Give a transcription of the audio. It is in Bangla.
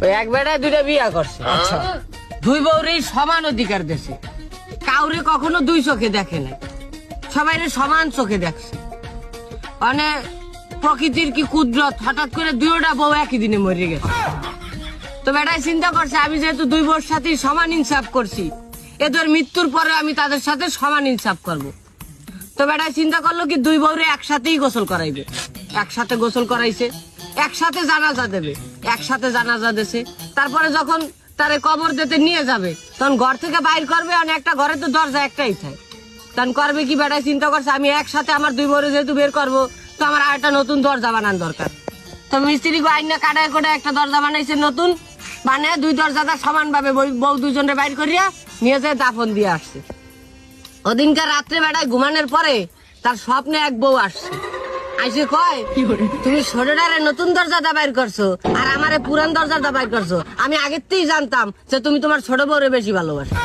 ওই এক বেটায় দুইটা বিয়া করছে। আচ্ছা দুই বউরে সমান অধিকার দেশে, কাউরে কখনো দুই চোখে দেখে নাই, সবাই সমান চোখে দেখছে। মানে প্রকৃতির কি কুদরত, হঠাৎ করে দুইটা বউ একই দিনে মরে গেছে। তো বেটায় চিন্তা করছে আমি যেহেতু দুই বউর সাথে সমান ইনসাফ করছি, এদের মৃত্যুর পরে আমি তাদের সাথে সমান ইনসাফ করব। তো বেটায় চিন্তা করলো কি দুই বউরে একসাথেই গোসল করাইবে। একসাথে গোসল করাইছে, একসাথে জানাজা দেবে, একসাথে জানাজা দেছে। তারপরে যখন তারে কবর দিতে নিয়ে যাবে তখন ঘর থেকে বাইর করবে, আর একটা ঘরে তো দরজা একটাই থাকে, তখন করবে কি বেটায় চিন্তা করছে আমি একসাথে আমার দুই বউরে যেহেতু বের করবো, তো আমার আর একটা নতুন দরজা বানান দরকার। তো মিস্ত্রি আইনা কাটায় করে একটা দরজা বানাইছে নতুন, মানে দুই দরজাটা সমান ভাবে বউ দুজনের বাইর করিয়া নিয়ে যায় দাফন দিয়ে আসছে। ওদিনকার রাত্রে বেটায় ঘুমানোর পরে তার স্বপ্নে এক বউ আসছে, আইসে কয় তুমি ছোটটারে নতুন দরজাটা বাইর করছো আর আমারে পুরান দরজাটা বাইর করছো, আমি আগের থেকেই জানতাম যে তুমি তোমার ছোট বউরে বেশি ভালোবাসো।